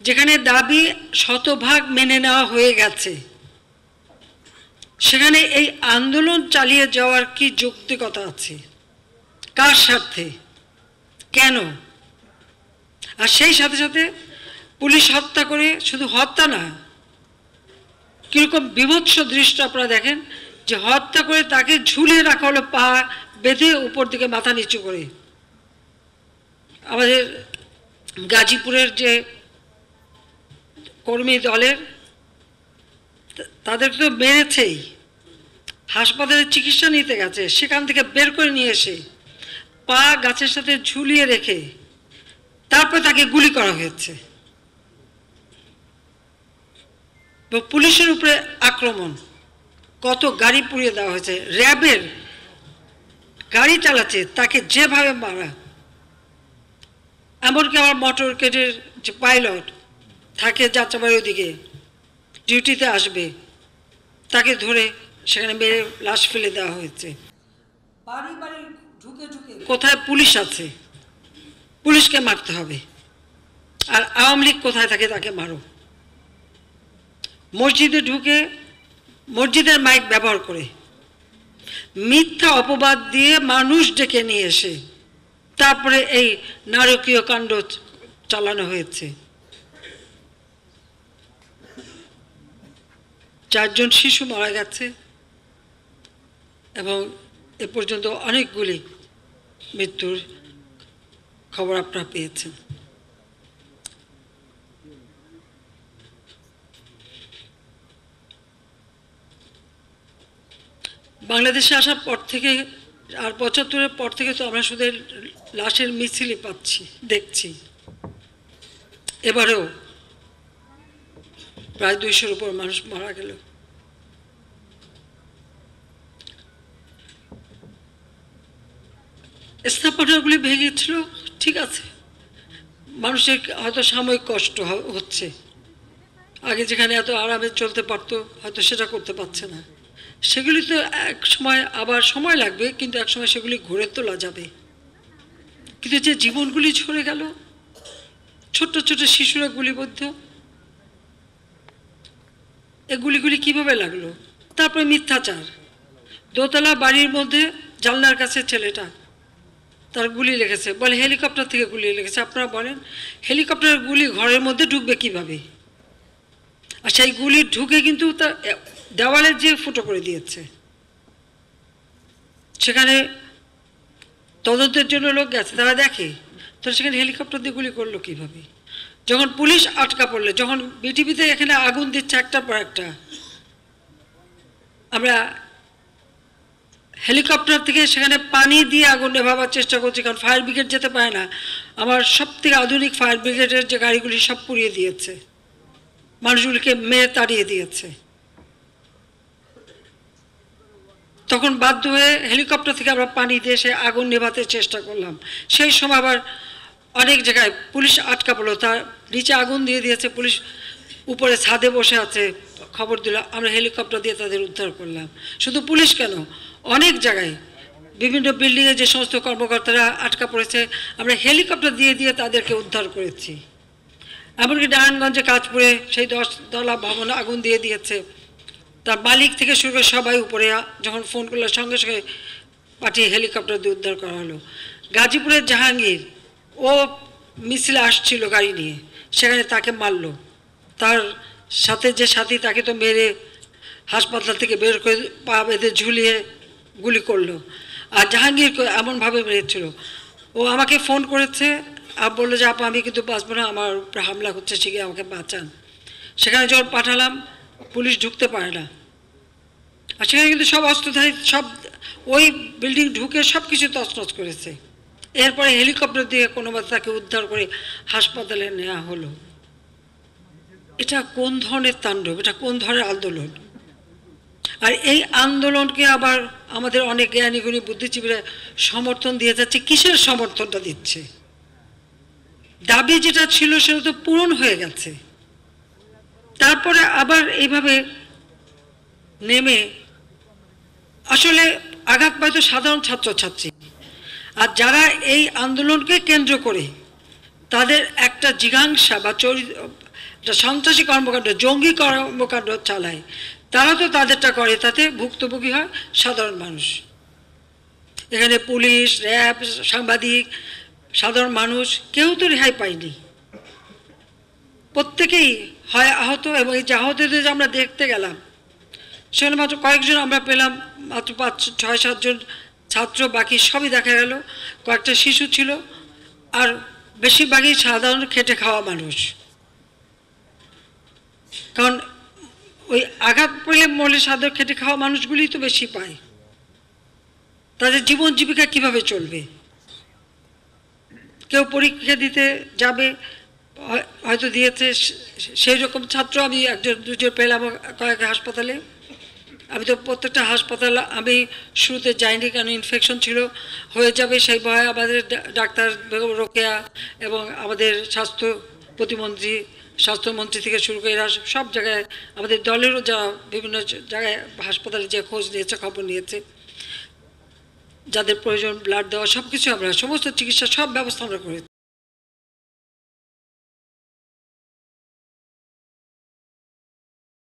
যেখানে দাবি শতভাগ মেনে নেওয়া হয়ে গেছে, সেখানে এই আন্দোলন চালিয়ে যাওয়ার কি যৌক্তিকতা আছে? কার স্বার্থে? কেন? আর সেই সাথে সাথে পুলিশ হত্যা করে, শুধু হত্যা না, কিরকম বিভৎস দৃশ্য আপনারা দেখেন যে হত্যা করে তাকে ঝুলিয়ে রাখা হলো, পা বেঁধে উপর দিকে মাথা নিচু করে। আমাদের গাজীপুরের যে কর্মী দলের, তাদেরকে তো মেরেছেই, হাসপাতালে চিকিৎসা নিতে গেছে, সেখান থেকে বের করে নিয়ে এসে পা গাছের সাথে ঝুলিয়ে রেখে তারপর তাকে গুলি করা হয়েছে। পুলিশের উপরে আক্রমণ, কত গাড়ি পুড়িয়ে দেওয়া হয়েছে, র্যাবের গাড়ি চালাচ্ছে তাকে যেভাবে মারা। এমনকি আমার মোটর কেটের যে পাইলট থাকে যাত্রাবাড়ির ওদিকে ডিউটিতে আসবে, তাকে ধরে সেখানে মেরে লাশ ফেলে দেওয়া হয়েছে। বাড়ি বাড়ি ঢুকে ঢুকে কোথায় পুলিশ আছে, পুলিশকে মারতে হবে, আর আওয়ামী লীগ কোথায় থাকে তাকে মারো। মসজিদে ঢুকে মসজিদের মাইক ব্যবহার করে মিথ্যা অপবাদ দিয়ে মানুষ ডেকে নিয়ে এসে তারপরে এই নারকীয় কাণ্ড চালানো হয়েছে। 4 জন শিশু মারা গেছে এবং এ পর্যন্ত অনেকগুলি মৃত্যুর খবর আপনারা পেয়েছেন। বাংলাদেশে আসার পর থেকে আর 75-এর পর থেকে তো আমরা শুধু লাশের মিছিলই পাচ্ছি, দেখছি। এবারেও প্রায় 200-র উপর মানুষ মারা গেল। স্থাপনাগুলি ভেঙেছিল, ঠিক আছে, মানুষের হয়তো সাময়িক কষ্ট হচ্ছে, আগে যেখানে এত আরামে চলতে পারতো হয়তো সেটা করতে পারছে না। সেগুলি তো এক সময় আবার সময় লাগবে, কিন্তু এক সময় সেগুলি ঘুরে তোলা যাবে। কিন্তু যে জীবনগুলি ঝরে গেল, ছোট্ট ছোট শিশুরা গুলিবদ্ধ, এ গুলিগুলি কিভাবে লাগলো? তারপরে মিথ্যাচার, দোতলা বাড়ির মধ্যে জানলার কাছে ছেলেটা, তার গুলি লেগেছে, বলে হেলিকপ্টার থেকে গুলি লেগেছে। আপনারা বলেন হেলিকপ্টারের গুলি ঘরের মধ্যে ঢুকবে কিভাবে? আর সেই গুলি ঢুকে কিন্তু তার দেওয়ালে যে ফুটো করে দিয়েছে। সেখানে তদন্তের জন্য লোক গেছে, তারা দেখে তো সেখানে হেলিকপ্টার দিয়ে গুলি করলো কিভাবে? যখন পুলিশ আটকা পড়লে, যখন বিটিভিতে এখানে আগুন দিচ্ছে একটার পর একটা, আমরা হেলিকপ্টার থেকে সেখানে পানি দিয়ে আগুন নেভাবার চেষ্টা করছি, কারণ ফায়ার ব্রিগেড যেতে পারে না। আমার সব থেকে আধুনিক ফায়ার ব্রিগেডের যে গাড়িগুলি সব পুড়িয়ে দিয়েছে, মানুষগুলিকে মেরে তাড়িয়ে দিয়েছে। তখন বাধ্য হয়ে হেলিকপ্টার থেকে আমরা পানি দিয়ে সে আগুন নেভাতে চেষ্টা করলাম। সেই সময় আবার অনেক জায়গায় পুলিশ আটকা পড়লো, তার নিচে আগুন দিয়ে দিয়েছে, পুলিশ উপরে ছাদে বসে আছে, খবর দিল, আমরা হেলিকপ্টার দিয়ে তাদের উদ্ধার করলাম। শুধু পুলিশ কেন, অনেক জায়গায় বিভিন্ন বিল্ডিংয়ে যে সমস্ত কর্মকর্তারা আটকা পড়েছে, আমরা হেলিকপ্টার দিয়ে দিয়ে তাদেরকে উদ্ধার করেছি। এমনকি নারায়ণগঞ্জে কাজপুরে সেই 10 তলা ভবন আগুন দিয়ে দিয়েছে, তার মালিক থেকে শুরু করে সবাই উপরে যখন ফোন করলো সঙ্গে সঙ্গে পাঠিয়ে হেলিকপ্টার দিয়ে উদ্ধার করা হলো। গাজীপুরের জাহাঙ্গীর, ও মিছিলে আসছিল গাড়ি নিয়ে, সেখানে তাকে মারলো, তার সাথে যে সাথী তাকে তো মেরে হাসপাতাল থেকে বের করে পা বেঁধে ঝুলিয়ে গুলি করলো। আর জাহাঙ্গীর এমনভাবে মেরেছিল, ও আমাকে ফোন করেছে আর বললো যে আপা আমি কিন্তু বাঁচবো না, আমার উপরে হামলা হচ্ছে, শিখে আমাকে বাঁচান। সেখানে যখন পাঠালাম, পুলিশ ঢুকতে পারে না, আর সেখানে কিন্তু সব অস্ত্রধারী, সব ওই বিল্ডিং ঢুকে সব কিছু তছনছ করেছে। এরপরে হেলিকপ্টার দিয়ে কোনোভাবে তাকে উদ্ধার করে হাসপাতালে নেওয়া হলো। এটা কোন ধরনের তাণ্ডব, এটা কোন ধরনের আন্দোলন? আর এই আন্দোলনকে আবার আমাদের অনেক জ্ঞানীগুণী বুদ্ধিজীবীরা সমর্থন দিয়ে যাচ্ছে। কিসের সমর্থনটা দিচ্ছে? দাবি যেটা ছিল সেটা তো পূরণ হয়ে গেছে, তারপরে আবার এইভাবে নেমে আসলে আঘাত পায় তো সাধারণ ছাত্রছাত্রী। আর যারা এই আন্দোলনকে কেন্দ্র করে তাদের একটা জিজ্ঞাসা বা একটা সন্ত্রাসী কর্মকাণ্ড, জঙ্গি কর্মকাণ্ড চালায়, তারা তো তাদেরটা করে, তাতে ভুক্তভোগী হয় সাধারণ মানুষ। এখানে পুলিশ, র্যাব, সাংবাদিক, সাধারণ মানুষ কেউ তো রেহাই পায়নি, প্রত্যেকেই হয় আহত। এবং এই যে আহতদের যে আমরা দেখতে গেলাম, সেখানে মাত্র কয়েকজন আমরা পেলাম, মাত্র 5-6-7 জন ছাত্র, বাকি সবই দেখা গেল কয়েকটা শিশু ছিল, আর বেশিরভাগই সাধারণ খেটে খাওয়া মানুষ। কারণ ওই আঘাত পেলে মলে সাধারণ খেটে খাওয়া মানুষগুলিই তো বেশি পায়, তাদের জীবন জীবিকা কীভাবে চলবে? কেউ পরীক্ষা দিতে যাবে, হয়তো দিয়েছে, সেই রকম ছাত্র আমি 1-2 পেলাম কয়েক হাসপাতালে। আমি তো প্রত্যেকটা হাসপাতাল আমি শুরুতে যাইনি, কারণ ইনফেকশন ছিল, হয়ে যাবে সেই ভয়ে। আমাদের ডাক্তার বেগম রোকেয়া এবং আমাদের স্বাস্থ্যমন্ত্রী থেকে শুরু করে এরা সব জায়গায়, আমাদের দলেরও যারা বিভিন্ন জায়গায় হাসপাতালে যে খোঁজ নিয়েছে, খবর নিয়েছে, যাদের প্রয়োজন ব্লাড দেওয়া, সব কিছু আমরা, সমস্ত চিকিৎসা সব ব্যবস্থা আমরা করেছি।